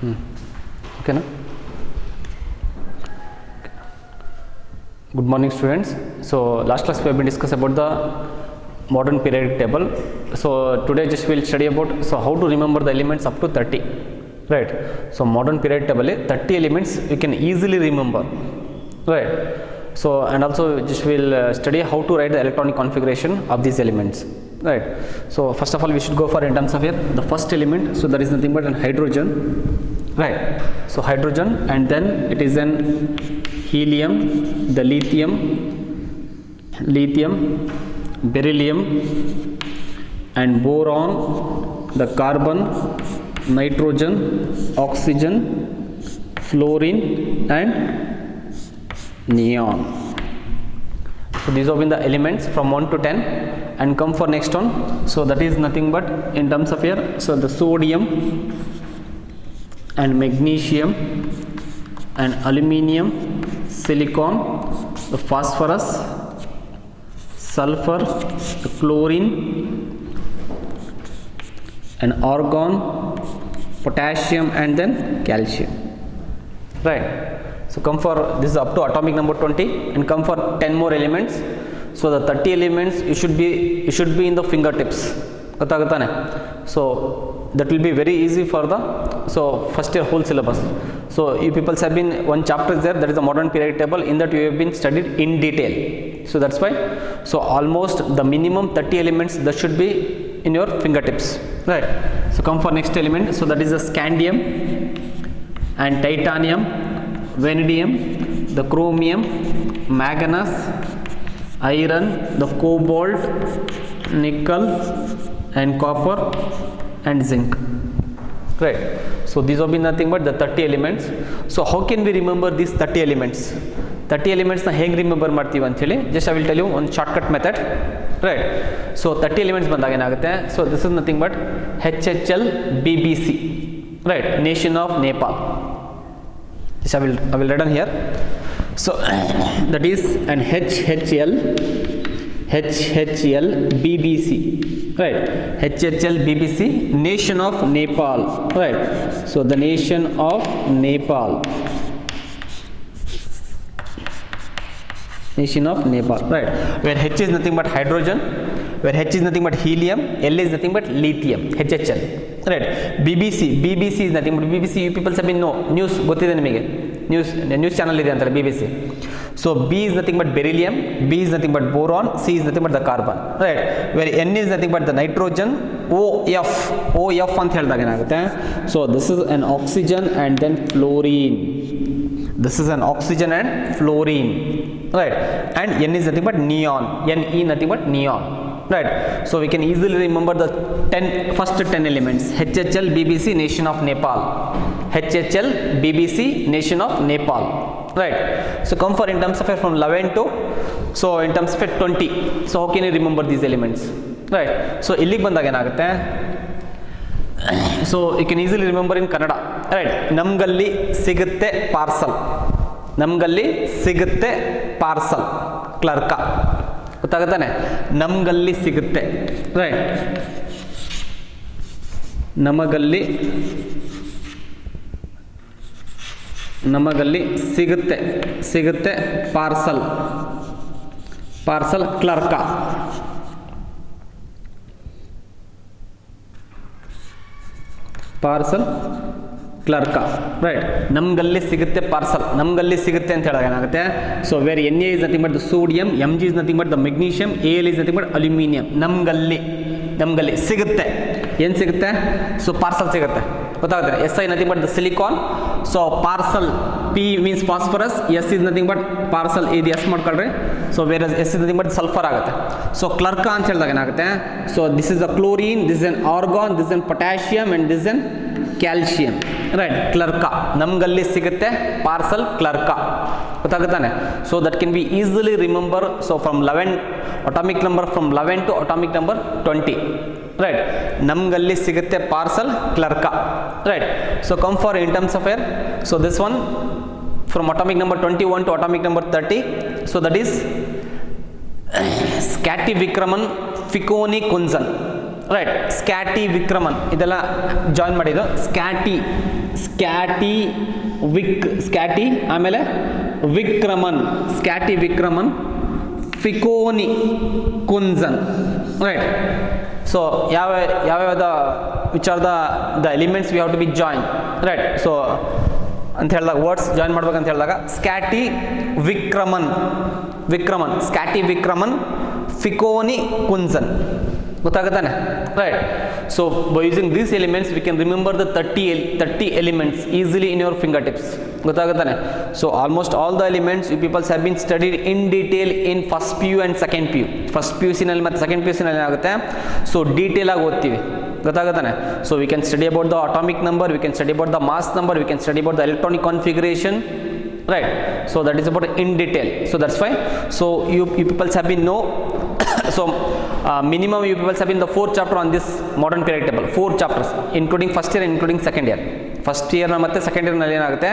Okay na? Good morning students. So last class we have been discussed about the modern periodic table. So today just we'll study about how to remember the elements up to 30, right? So modern periodic table 30 elements you can easily remember, right? So and also just we'll study how to write the electronic configuration of these elements, right? So first of all we should go for in terms of here the first element. So there is nothing but an hydrogen, right? So hydrogen, and then it is an helium, the lithium, beryllium, and boron, the carbon, nitrogen, oxygen, fluorine, and neon. So these have been the elements from 1 to 10, and come for next one. So that is nothing but in terms of here, so the sodium and magnesium and aluminium, silicon, the phosphorus, sulfur, the chlorine, and argon, potassium, and then calcium, right? So come for this is up to atomic number 20, and come for 10 more elements. So the 30 elements you should be in the fingertips. So that will be very easy for the first year whole syllabus. So you people have been one chapter is there, that is the modern periodic table. In that you have been studied in detail. So that's why. So almost the minimum 30 elements that should be in your fingertips, right? So come for next element. So that is the scandium and titanium, vanadium, the chromium, manganese, iron, the cobalt, nickel, and copper, and zinc, right? So these have been nothing but the 30 elements. So how can we remember these 30 elements? 30 elements na hege remember ಮಾಡ್ತೀವಿ ಅಂತ ಹೇಳಿ just I will tell you one shortcut method, right? So 30 elements ಬಂದಾಗ ಏನಾಗುತ್ತೆ, so this is nothing but HHL BBC, right? Nation of Nepal. Just I will write on here. So that is an HHL BBC, right? HHL BBC, nation of Nepal, right? So the nation of Nepal, right? Where H is nothing but hydrogen, where H is nothing but helium, L is nothing but lithium, HHL, right? BBC is nothing but BBC. You people have been know news ಗೊತ್ತಿದೆ ನಿಮಗೆ, news channel ಇದೆ ಅಂತಾರೆ BBC. So B is nothing but beryllium, B is nothing but boron, C is nothing but the carbon, right? Where N is nothing but the nitrogen, OF ಅಂತ ಹೇಳಿದಾಗ ಏನಾಗುತ್ತೆ, so this is an oxygen and then fluorine, right? And N is nothing but neon, NE nothing but neon, right? So we can easily remember the first 10 elements. HHL BBC, nation of Nepal, HHL BBC, nation of Nepal, right? So come for in terms of from 11 to in terms of 20. So how can you remember these elements, right? So illige banದಾಗ ಏನಾಗುತ್ತೆ, so you can easily remember in Kannada, right? ನಮ್ಗಲ್ಲಿ ಸಿಗುತ್ತೆ parcel clerk, ಗೊತ್ತಾಗುತ್ತಾನೆ? ನಮ್ಗಲ್ಲಿ ಸಿಗುತ್ತೆ, right? ನಮಗಲ್ಲಿ ಸಿಗುತ್ತೆ parcel clerk, right? ನಮ್ಗಲ್ಲಿ ಸಿಗುತ್ತೆ parcel, ನಮ್ಗಲ್ಲಿ ಸಿಗುತ್ತೆ ಅಂತ ಹೇಳಿದಾಗ ಏನಾಗುತ್ತೆ, so where Na is nothing but the sodium, Mg is nothing but the magnesium, Al is nothing but aluminium. ನಮ್ಗಲ್ಲಿ ಸಿಗುತ್ತೆ, ಏನು ಸಿಗುತ್ತೆ? ಸೊ ಪಾರ್ಸಲ್ ಸಿಗುತ್ತೆ, ಗೊತ್ತಾಗುತ್ತೆ? SI nothing but the silicon, so parcel P means phosphorus, S is nothing but parcel, ಇದು S ಮಾಡ್ಕೊಳ್ರಿ. So where S is nothing but sulfur ಆಗುತ್ತೆ. So clerk ಅಂತ ಹೇಳಿದಾಗ ಏನಾಗುತ್ತೆ, so this is a chlorine, this is an argon, this is an potassium, and this is an calcium, right? Clerk, ನಮ್ಗಲ್ಲಿ ಸಿಗುತ್ತೆ parcel clerk, ಗೊತ್ತಾಗುತ್ತಾನೆ? So that can be easily remember. So from 11 atomic number from 11 to atomic number 20, right? ನಮ್ಗಲ್ಲಿ ಸಿಗುತ್ತೆ parcel clerk, right? So come for in terms of here, so this one from atomic number 21 to atomic number 30, so that is Scatti Vikraman Ficoni Kunzan, right. ಸ್ಕ್ಯಾಟಿ ವಿಕ್ರಮನ್ ಇದೆಲ್ಲ join ಮಾಡಿದ್ದು. ಸ್ಕ್ಯಾಟಿ ಆಮೇಲೆ ವಿಕ್ರಮನ್, ಸ್ಕ್ಯಾಟಿ ವಿಕ್ರಮನ್, ಫಿಕೋನಿ Kunjan, right. So ಯಾವ್ಯಾವ which are the elements we have to be join, right. So ಅಂತ ಹೇಳಿದಾಗ ವರ್ಡ್ಸ್ ಜಾಯಿನ್ ಮಾಡ್ಬೇಕಂತ ಹೇಳಿದಾಗ ಸ್ಕ್ಯಾಟಿ ವಿಕ್ರಮನ್, ಸ್ಕ್ಯಾಟಿ ವಿಕ್ರಮನ್, ಫಿಕೋನಿ ಕುಂಜನ್, ಗೊತ್ತಾಗುತ್ತಾನೆ, right. So by using these elements we can remember the 30 elements easily in your finger tips, ಗೊತ್ತಾಗುತ್ತಾನೆ. So almost all the elements you peoples have been studied in detail in first P U and second P U. First P U ಸಿನಲ್ಲಿ ಮತ್ತು second P U ಸಿನಲ್ಲಿ ಏನಾಗುತ್ತೆ, so detail ಆಗಿ ಓದ್ತೀವಿ, ಗೊತ್ತಾಗುತ್ತಾನೆ. So we can study about the atomic number, we can study about the mass number, we can study about the electronic configuration, right. So that is about in detail. So that's why, so you people have been know so minimum you people have been the 4th chapter on this modern periodic table, 4 chapters including first year and including second year. First year na matte second year nalli enagutte,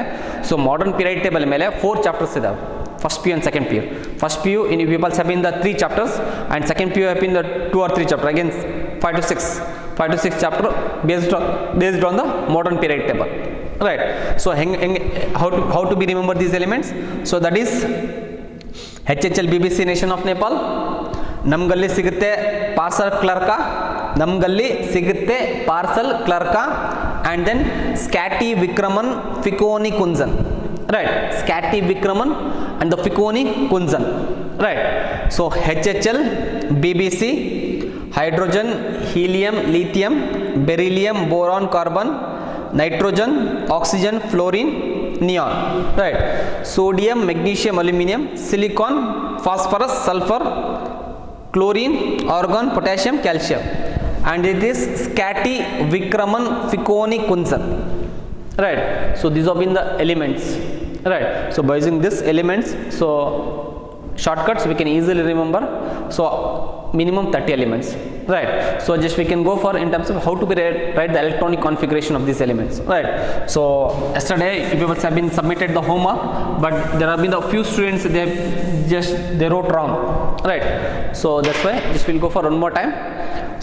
so modern periodic table mele 4 chapters idave, first PU and second PU. First PU in you people have been the 3 chapters and second PU have been the 2 or 3 chapter, again 5 to 6 chapter based on the modern periodic table, right. So how to be remember these elements, so that is HHL BBC Nation of Nepal, ನಮ್ಗಲ್ಲಿ ಸಿಗುತ್ತೆ parcel clerk, and then ಸ್ಕ್ಯಾಟಿ ವಿಕ್ರಮನ್, ಫಿಕೋನಿ Kunjan, right. ಸ್ಕ್ಯಾಟಿ Vikraman and the ಫಿಕೋನಿ Kunjan, right. So HHL, BBC, hydrogen, helium, lithium, beryllium, boron, carbon, nitrogen, oxygen, fluorine, neon, right. Sodium, magnesium, aluminium, silicon, phosphorus, sulphur, chlorine, argon, potassium, calcium, and it is Scati, Vikraman, Ficoni, Kunsan, right. So these have been the elements, right. So by using these elements, so shortcuts we can easily remember, so minimum 30 elements, right. So just we can go for in terms of how to be write the electronic configuration of these elements, right. So yesterday people have been submitted the homework, but there have been a few students they wrote wrong, right. So that's why just we'll go for one more time.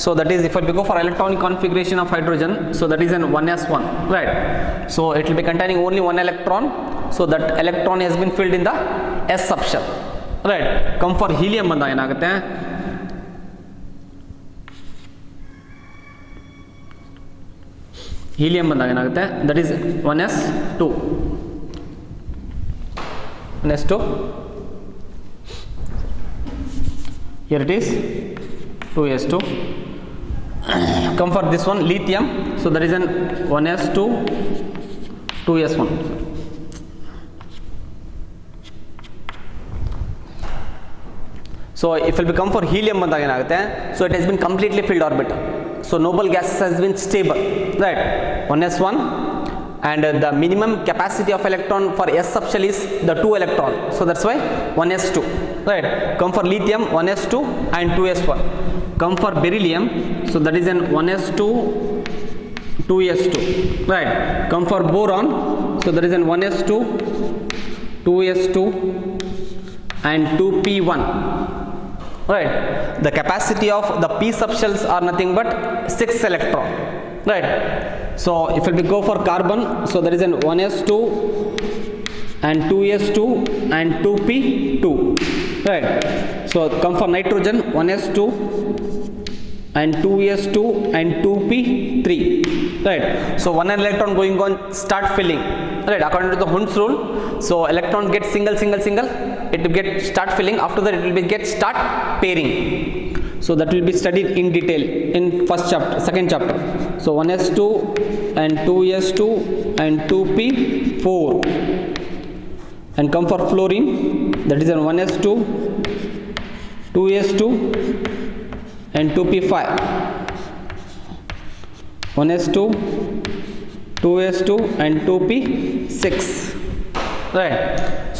So that is, if we go for electronic configuration of hydrogen, so that is an 1s1, right. So it will be containing only one electron, so that electron has been filled in the s subshell, right. Come for helium ಬಂದಾಗ ಏನಾಗುತ್ತೆ, helium ಬಂದಾಗ ಏನಾಗುತ್ತೆ, that is 1s2, here it is 2s2. Come for this one, lithium, so that is an 1s2, 2s1. So if it will come for helium ಬಂದಾಗ ಏನಾಗುತ್ತೆ, so it has been completely filled orbital, so noble gases has been stable, right. 1s1, and the minimum capacity of electron for s subshell is the 2 electron, so that's why 1s2, right. Come for lithium, 1s2 and 2s1. Come for beryllium, so that is an 1s2, 2s2, right. Come for boron, so that is an 1s2, 2s2 and 2p1, right. The capacity of the p subshells are nothing but 6 electron, right. So if we go for carbon, so there is an 1s2 and 2s2 and 2p2, right. So come for nitrogen, 1s2 and 2s2 and 2p3, right. So one electron going on start filling, right, according to the Hund's rule. So electron get single, it will get start filling, after that it will be get start pairing. So that will be studied in detail in second chapter. So 1s2 and 2s2 and 2p4, and come for fluorine, that is an 1s2, 2s2 and 2p5, 1s2, 2s2 and 2p6, right.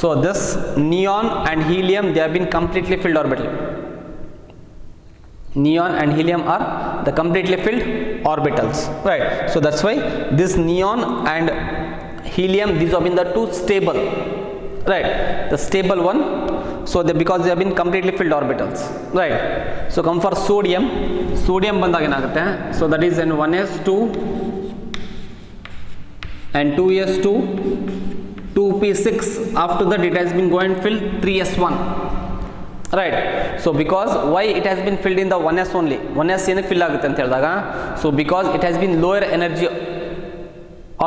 So this neon and helium, they have been completely filled orbital. Neon and helium are the completely filled orbitals, right. So that's why this neon and helium, these have been the two stable, right, the stable one. So because they have been completely filled orbitals, right. So come for sodium ಬಂದಾಗ ಏನಾಗುತ್ತೆ, so that is in 1s2 and 2s2 2p6. After that it has been going filled 3s1, right. So because why it has been filled in the 1s only, 1s ಏನಕ್ಕೆ fill ಆಗುತ್ತೆ ಅಂತ ಹೇಳಿದಾಗ, so because it has been lower energy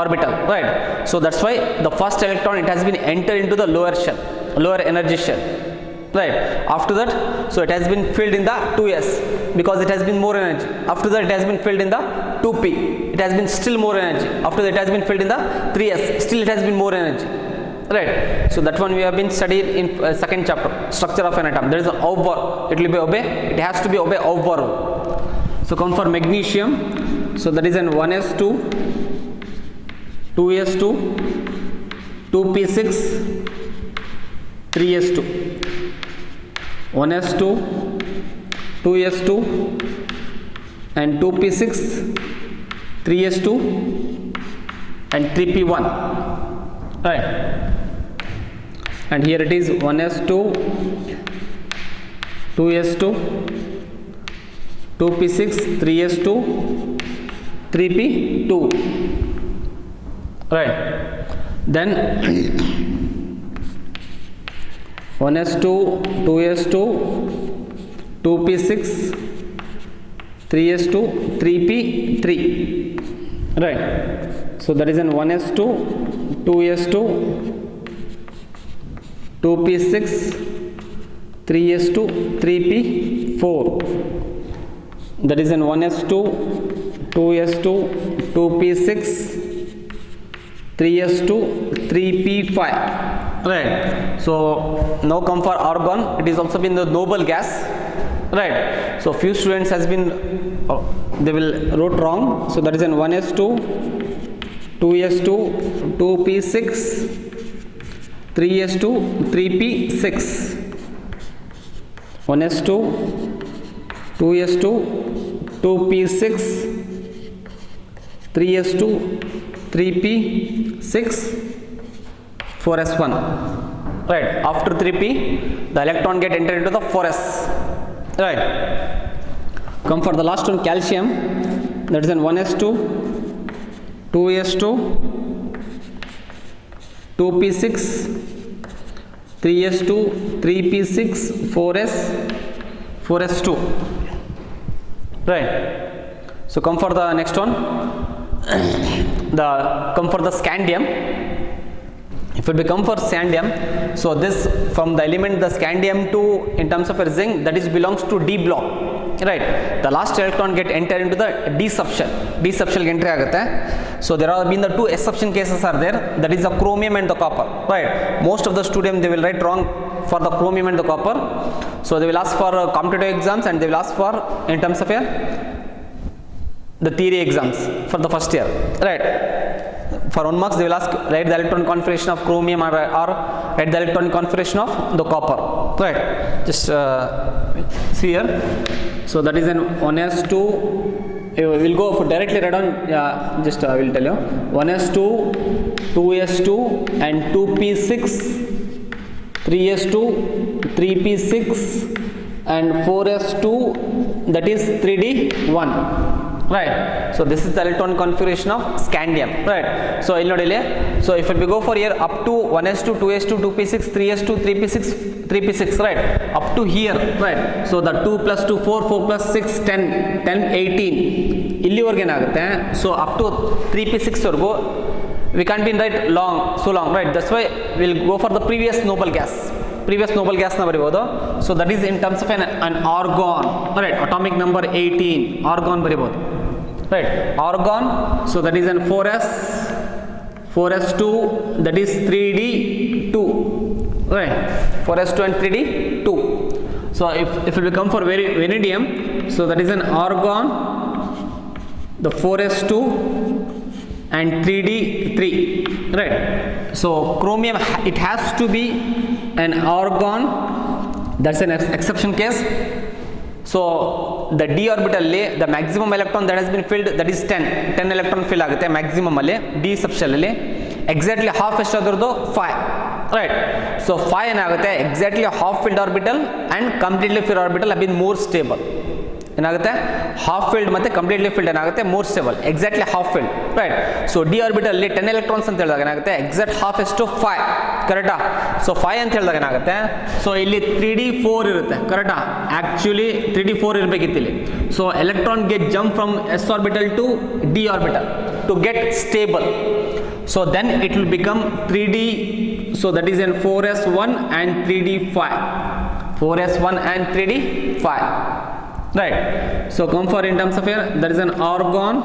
orbital, right. So that's why the first electron it has been entered into the lower energy shell, right. After that, so it has been filled in the 2s because it has been more energy. After that it has been filled in the 2p, it has been still more energy. After that it has been filled in the 3s, still it has been more energy, right. So that one we have been studied in second chapter, structure of an atom. There is a Auber, it will be it has to be Auber. So come for magnesium, so that is an 1s2 2s2 2p6 3s2, 1s2 2s2 and 2p6 3s2 and 3p1, right. And here it is 1s2 2s2 2p6 3s2 3p2, right. Then 1s2 2s2 2p6 3s2 3p3, right. So that is an 1s2 2s2 2p6 3s2 3p4, that is an 1s2 2s2 2p6 3s2 3p5, right. So now come for argon, it is also been the noble gas, right. So few students has been they will wrote wrong, so that is an 1s2 2s2 2p6 3s2 3p6, 1s2 2s2 2p6 3s2 3p6 4s1, right. After 3p the electron get entered into the 4s, right. Come for the last one, calcium, that is an 1s2 2s2 2p6 3s2 3p6 4s2, right. So come for the next one, come for the scandium. If it become for scandium, so this from the element the scandium to in terms of a zinc, that is belongs to D block, right. The last electron get entered into the D subshell entry agutte. So there have been the two exception cases are there, that is the chromium and the copper, right. Most of the students they will write wrong for the chromium and the copper, so they will ask for competitive exams and they will ask for in terms of the theory exams for the first year, right. For 1 marks they will ask write the electron configuration of chromium or write the electron configuration of the copper, right. Just see here, so that is an 1s2, we'll go for directly right on, just I will tell you, 1s2 2s2 and 2p6 3s2 3p6 and 4s2, that is 3d1, right. So this is the electron configuration of scandium, right. So so if we go for here up to 1s2 2s2 2p6 3s2 3p6 right, up to here, right. So the 2 plus 2 4 4 plus 6 10 10 18 ಇಲ್ಲಿವರೆಗೆ ಏನಾಗುತ್ತೆ, so up to 3p6 ವರೆಗೂ we can't be right so long, right. That's why we'll go for the previous noble gas ನ ಬರಿಬೋದು. So that is in terms of an argon, right. Atomic number 18 argon ಬರಿಬೋದು, right. Argon, so that is an 4s2, that is 3d2, right. 4s2 and 3d2. So if it will come for vanadium, so that is an argon, the 4s2 and 3d3, right. So chromium it has to be an argon, that's an exception case. So the d orbital the maximum electron that has been filled, that is 10 electron fill ಆಗುತ್ತೆ maximum ಅಲ್ಲಿ d subshell ಅಲ್ಲಿ, exactly half ಎಷ್ಟಾದ್ರದ್ದು 5, right? So 5 ಏನಾಗುತ್ತೆ exactly half filled orbital and completely filled orbital have been more stable. ಏನಾಗುತ್ತೆ half filled ಮತ್ತೆ completely filled ಏನಾಗುತ್ತೆ more stable, exactly half filled, right? So D orbital ಅಲ್ಲಿ 10 electrons ಅಂತ ಹೇಳಿದಾಗ ಏನಾಗುತ್ತೆ exact half ಎಷ್ಟು 5, ಕರೆಕ್ಟಾ? ಸೊ 5 ಅಂತ ಹೇಳಿದಾಗ ಏನಾಗುತ್ತೆ, ಸೊ ಇಲ್ಲಿ 3d4 ಇರುತ್ತೆ, ಕರೆಕ್ಟಾ? ಆಕ್ಚುಲಿ 3d4 ಇರಬೇಕಿತ್ತು ಇಲ್ಲಿ. So electron get jump from s orbital to d orbital to get stable. So then it will become 3d, so that is in 4s1 and 3d5, 4s1 and 3d5, right? So come for in terms of here, there is an argon,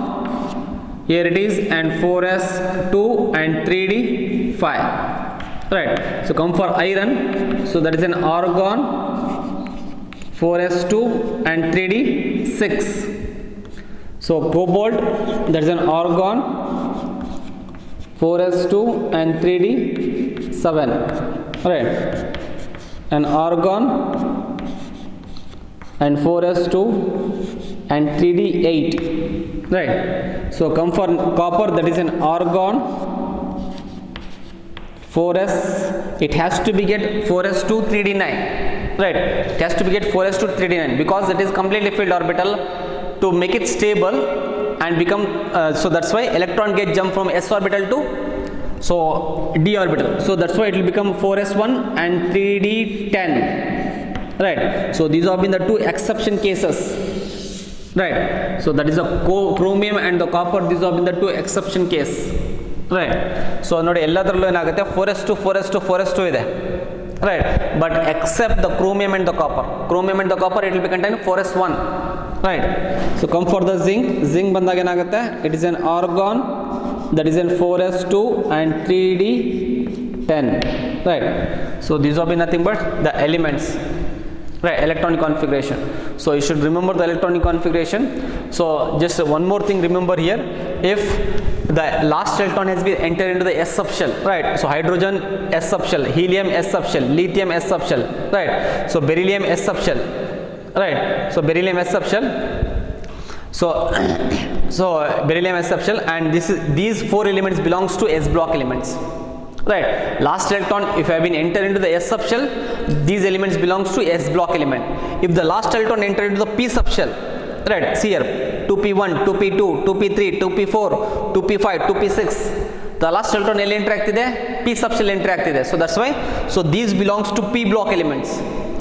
here it is, and 4s2 and 3d5, right? So come for iron, so that is an argon, 4s2 and 3d6. So cobalt, that is an argon, 4s2 and 3d7, right? And argon and 4s2 and 3d8, right? So come for copper, that is an argon, 4s, it has to be get 4s2 3d9, right? It has to be get 4s2 3d9 because it is completely filled orbital. To make it stable and become so that's why electron get jump from s orbital to so d orbital, so that's why it will become 4s1 and 3d10, right? So these have been the two exception cases, right? So that is the chromium and the copper, these have been the two exception case, right? So ನೋಡಿ ಎಲ್ಲದರಲ್ಲೂ ಏನಾಗುತ್ತೆ 4s2 4s2 4s2 ಇದೆ, right? But except the chromium and the copper, chromium and the copper it will be contain 4s1, right? So come for the zinc, zinc ಬಂದಾಗ ಏನಾಗುತ್ತೆ, it is an argon, that is in 4s2 and 3d10, right? So these will be nothing but the elements, right? Electronic configuration. So you should remember the electronic configuration. So just one more thing, remember here, if the last electron has been entered into the s subshell, right? So hydrogen s subshell, helium s subshell, lithium s subshell, right? So beryllium s subshell, right? So beryllium s subshell, so beryllium s subshell, and these 4 elements belongs to s block elements, right? Last electron if have been entered into the s subshell, these elements belongs to s block element. If the last electron entered into the p subshell, right? See here 2p1 2p2 2p3 2p4 2p5 2p6, the last electron ಎಲ್ಲಿ enter ಆಗ್ತಿದೆ, p subshell enter ಆಗ್ತಿದೆ. So that's why, so these belongs to p block elements,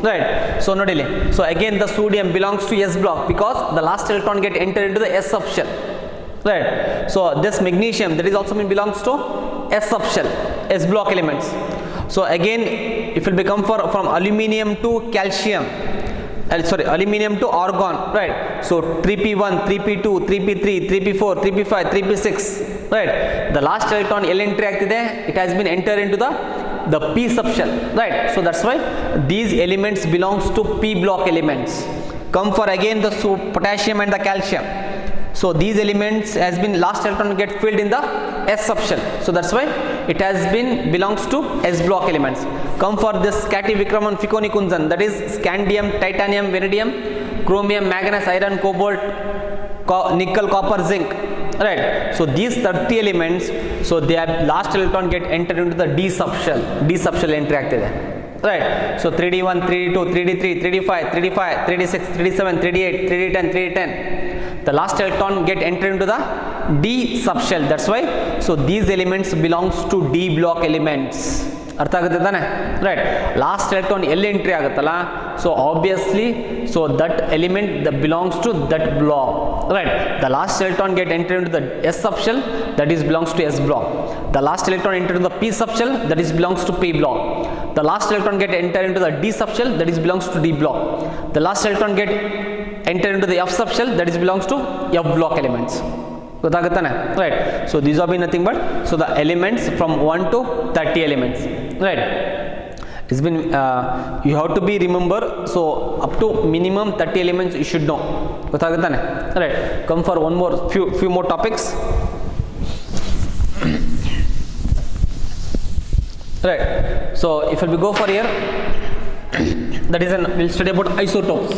right? So nodili, so again the sodium belongs to s block because the last electron get entered into the s subshell, right? So this magnesium, that is also belongs to s subshell, s block elements. So again if it become from aluminium to calcium, sorry, aluminium to argon, right? So 3p1 3p2 3p3 3p4 3p5 3p6, right? The last electron ಎಲ್ಲಿ entry ಆಗ್ತಿದೆ, it has been entered into the p subshell, right? So that's why these elements belongs to p block elements. Come for again the potassium and the calcium, so these elements has been last electron get filled in the s subshell, so that's why it has been belongs to s block elements. Come for this Kati Vikraman Fikoni Kunzan, that is scandium, titanium, vanadium, chromium, manganese, iron, cobalt, nickel, copper, zinc, right? So these 30 elements, so they have last electron get entered into the d subshell entry ಆಗ್ತಿದೆ, right? So 3d1 3d2 3d3 3d5 3d5 3d6 3d7 3d8 3d10 3d10, the last electron get entered into the d subshell, that's why so these elements belongs to d block elements. ಅರ್ಥ ಆಗುತ್ತೆ ತಾನೆ, right? Last electron ಎಲ್ಲಿ entry ಆಗುತ್ತಲ್ಲ, so obviously so that element that belongs to that block, right? The last electron get entered into the s subshell, that is belongs to s block. The last electron entered into the p subshell, that is belongs to p block. The last electron get entered into the d subshell, that is belongs to d block. The last electron get entered into the f subshell, that is belongs to f block elements. ಗೊತ್ತಾಗುತ್ತಾನೆ, right? So these are be nothing but so the elements from 1 to 30 elements, right? It's been you have to be remember, so up to minimum 30 elements you should know. ಗೊತ್ತಾಗುತ್ತಾನೆ, right? Come for one more few more topics, right? So if we go for here, that is we'll study about isotopes.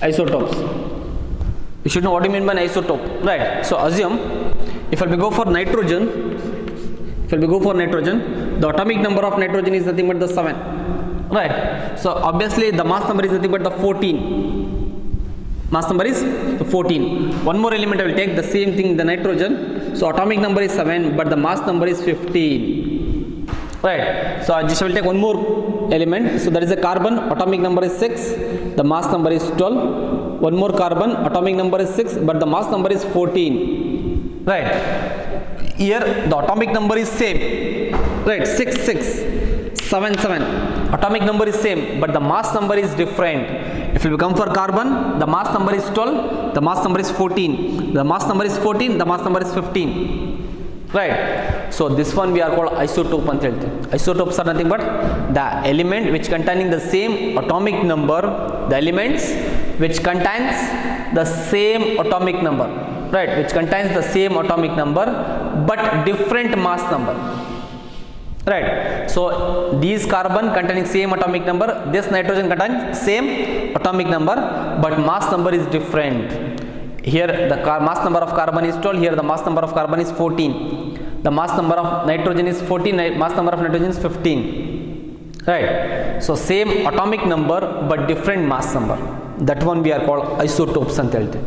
Isotopes, you should know what you mean by an isotope, right? So assume If we go for nitrogen, the atomic number of nitrogen is nothing but the 7, right? So obviously the mass number is nothing but the 14. Mass number is 14. One more element I will take, the same thing, the nitrogen. So atomic number is 7, but the mass number is 15, right? So I just will take one more element. So that is a carbon, atomic number is 6, the mass number is 12. One more carbon, atomic number is 6, but the mass number is 14, right? Here the atomic number is same, right? 6 6 7 7, atomic number is same, but the mass number is different. If we come for carbon, the mass number is 12, the mass number is 14, the mass number is 14, the mass number is 15, right? So this one we are called isotope anta helteve. Isotopes are nothing but the element which containing the same atomic number, the elements which contains the same atomic number, right? Which contains the same atomic number but different mass number, right? So these carbon containing same atomic number, this nitrogen contains same atomic number but mass number is different. Here the mass number of carbon is 12, here the mass number of carbon is 14, the mass number of nitrogen is 14, mass number of nitrogen is 15, right? So same atomic number but different mass number, that one we are called isotopes anta helteve.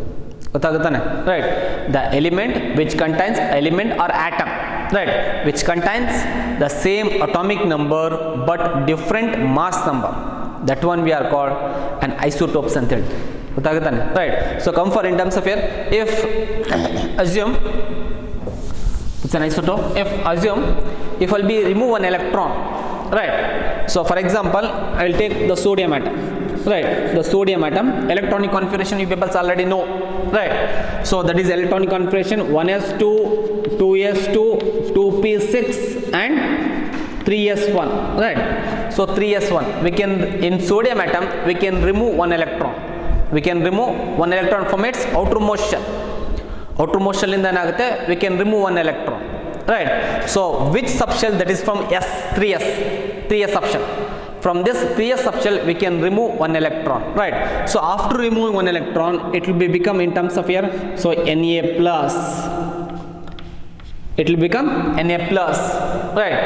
ಗೊತ್ತಾಗುತ್ತಾನೆ, right? The element which contains element or atom, right, which contains the same atomic number but different mass number, that one we are called an isotopes anta helteve. ಗೊತ್ತಾಗುತ್ತಾನೆ, right? So come for in terms of here, if assume it's an isotope, if I'll be remove one electron, right? So for example I will take the sodium atom, right? The sodium atom electronic configuration you people already know, right? So that is electronic configuration 1s2 2s2 2p6 and 3s1, right? So 3s1, we can, in sodium atom we can remove one electron, from its outermost shell. Outermost shell inda enagutte, we can remove one electron, right? So which subshell, that is from 3s subshell. From this 3s subshell we can remove one electron, right? So after removing one electron, it will be become in terms of here, so Na plus, it will become Na plus, right?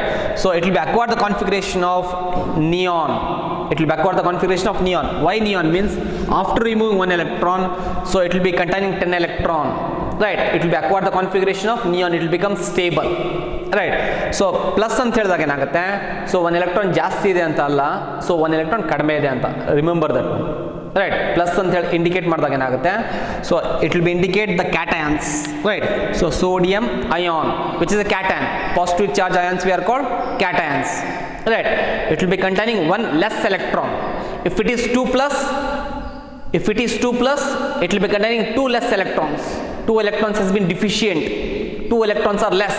So it will be acquire the configuration of neon. Why neon? Means after removing one electron, so it will be containing 10 electron, right? It will be acquire the configuration of neon, it will become stable, right? So plus ಅಂತ ಹೇಳಿದಾಗ ಏನಾಗುತ್ತೆ, so one electron ಜಾಸ್ತಿ ಇದೆ ಅಂತ ಅಲ್ಲ, so one electron ಕಡಿಮೆ ಇದೆ ಅಂತ, remember that one, right? Plus ಅಂತ ಹೇಳಿ ಇಂಡಿಕೇಟ್ ಮಾಡಿದಾಗ ಏನಾಗುತ್ತೆ, so it will be indicate the cations, right? So sodium ion, which is a cation, positive charge ions we are called cations, right? It will be containing one less electron. If it is 2 plus, it will be containing 2 less electrons. 2 electrons has been deficient, 2 electrons are less.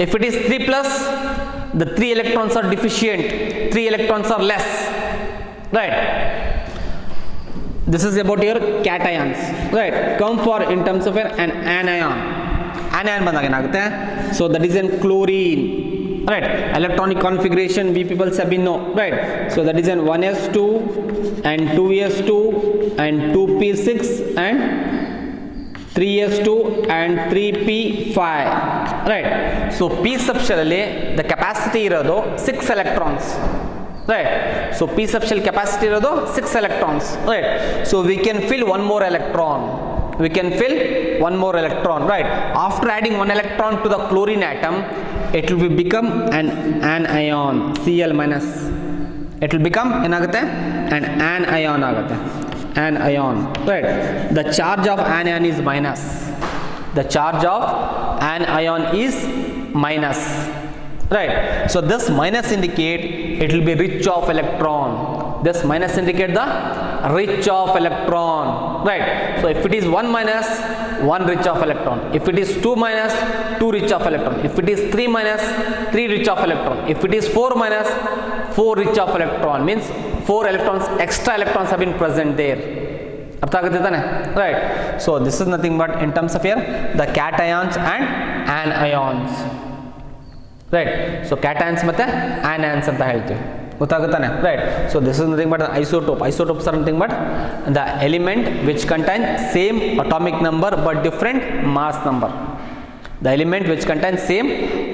If it is 3 plus, the 3 electrons are deficient, 3 electrons are less, right? This is about your cations, right? Come for in terms of an anion ಬಂದಾಗ ಏನಾಗುತ್ತೆ, so that is in chlorine, right? Electronic configuration we people have been know, right? So that is in 1s2 and 2s2 and 2p6 and 3s2 and 3p5, right? So p subshell alli the capacity irodu 6 electrons, right? So p subshell capacity irodu 6 electrons, right? So we can fill one more electron, right? After adding one electron to the chlorine atom, it will become an anion, Cl minus, it will become ಏನಾಗುತ್ತೆ, an anion ಆಗುತ್ತೆ, anion, right? The charge of anion is minus, right? So this minus indicate it will be rich of electron, this minus indicate the rich of electron, right? So if it is 1 minus, 1 rich of electron, if it is 2 minus, 2 rich of electron, if it is 3 minus, 3 rich of electron, if it is 4 minus, 4 rich of electron, means 4 electrons, extra electrons have been present there. ಅರ್ಥ ಆಗುತ್ತೆ ತಾನೆ, right? So this is nothing but in terms of here the cations and anions, right? So cations ಮತ್ತೆ anions ಅಂತ ಹೇಳ್ತೀವಿ, ಗೊತ್ತಾಗುತ್ತಾನೆ, right? So this is nothing but an isotope. Isotopes are nothing but the element which contain same atomic number but different mass number, The element which contains same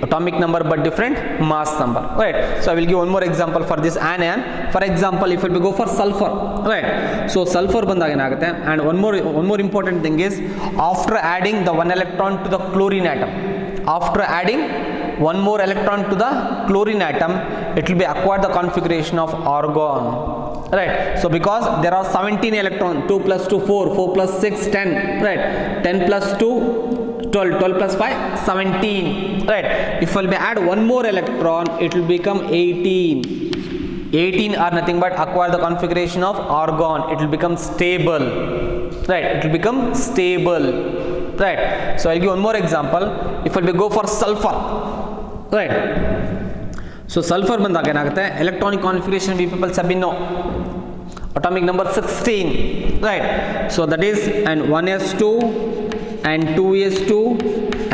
atomic number but different mass number, right? So I will give one more example for this anion. For example, if we go for sulfur, right? So sulfur bandaga enagutte, and one more important thing is, after adding the one electron to the chlorine atom, after adding one more electron to the chlorine atom, it will be acquired the configuration of argon, right? So because there are 17 electrons, 2 plus 2 4, 4 plus 6 10, right? 10 plus 2 12, 12 plus 5 17, right? If we will add one more electron, it will become 18. 18 are nothing but acquire the configuration of argon. It will become stable, right? It will become stable, right? So I'll give one more example. If we go for sulfur, right? So sulfur bandaga enagutte, electronic configuration we people have been know, atomic number 16, right? So that is, and 1s2 and 2s2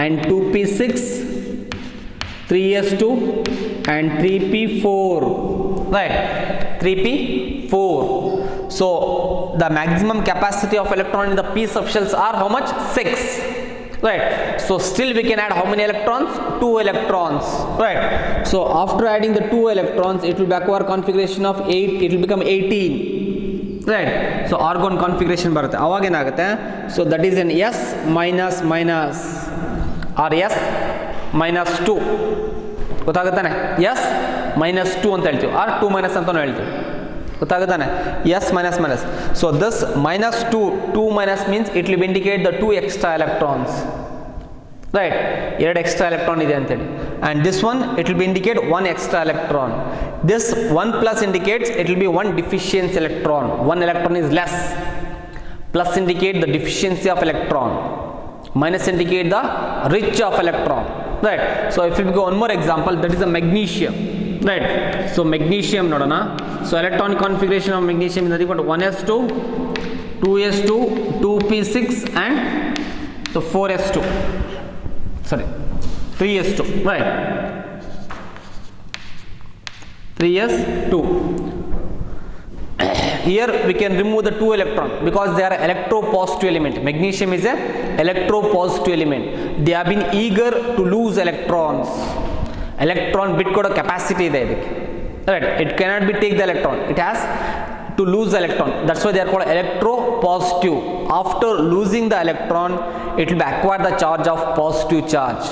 and 2p6, 3s2 and 3p4, right? 3p4. So the maximum capacity of electron in the p subshells are how much? 6, right? So still we can add how many electrons? 2 electrons, right? So after adding the 2 electrons, it will acquire configuration of 8, it will become 18, right? So argon configuration barutte, aವಾಗ ಏನಾಗುತ್ತೆ? So that is an s minus minus or s minus 2, ಗೊತ್ತಾಗುತ್ತಾನೆ? s minus 2 ಅಂತ ಹೇಳ್ತೀವಿ, or 2 minus ಅಂತಾನು ಹೇಳ್ತೀವಿ, ಗೊತ್ತಾಗುತ್ತಾನೆ? s minus minus. So this minus 2 minus means it will indicate the 2 extra electrons, right? 2 extra electron ಇದೆ ಅಂತ ಹೇಳಿ, and this one it will be indicate 1 extra electron. This 1 plus indicates it will be 1 deficiency electron, 1 electron is less. Plus indicate the deficiency of electron, minus indicate the rich of electron, right? So if we go one more example, that is a magnesium, right? So magnesium nodana. So electronic configuration of magnesium is nothing but 1s2, 2s2, 2p6 and so 4s2, sorry 3s2, right? 3s2. Here we can remove the 2 electron because they are electropositive element. Magnesium is a electropositive element. They have been eager to lose electrons. Electron bit kodo capacity ide idike, right? It cannot be take the electron, it has to lose the electron. That's why they are called electropositive. After losing the electron, it will acquire the charge of positive charge,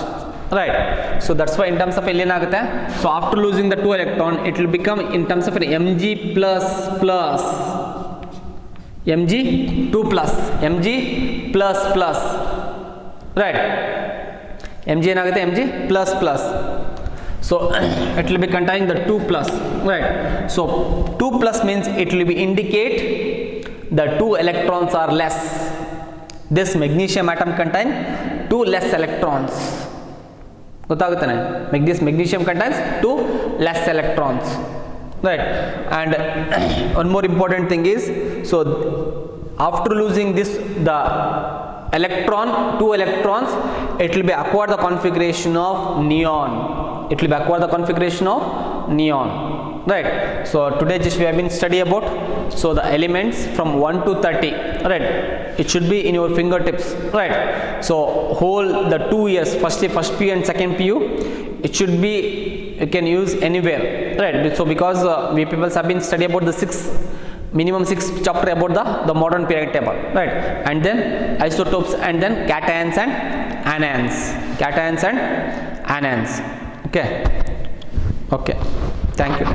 right? So that's why in terms of L ಏನಾಗುತ್ತೆ? So after losing the 2 electron, it will become in terms of an Mg plus plus, Mg2 plus, Mg plus plus, right? Mg ಏನಾಗುತ್ತೆ? Mg plus plus. So it will be containing the 2 plus, right? So 2 plus means it will be indicate the 2 electrons are less. This magnesium atom contain 2 less electrons, ಗೊತ್ತಾಗುತ್ತಾನೆ? This magnesium contains 2 less electrons, right? And one more important thing is, so after losing this the electron, 2 electrons, it will be acquire the configuration of neon. It will be acquire the configuration of neon, right? So today just we have been study about so the elements from 1 to 30, right? It should be in your fingertips, right? So whole the 2 years, first PU and second PU, it should be, you can use anywhere, right? So because we people have been study about the minimum 6 chapter about the modern periodic table, right? And then isotopes, and then cations and anions, okay, thank you.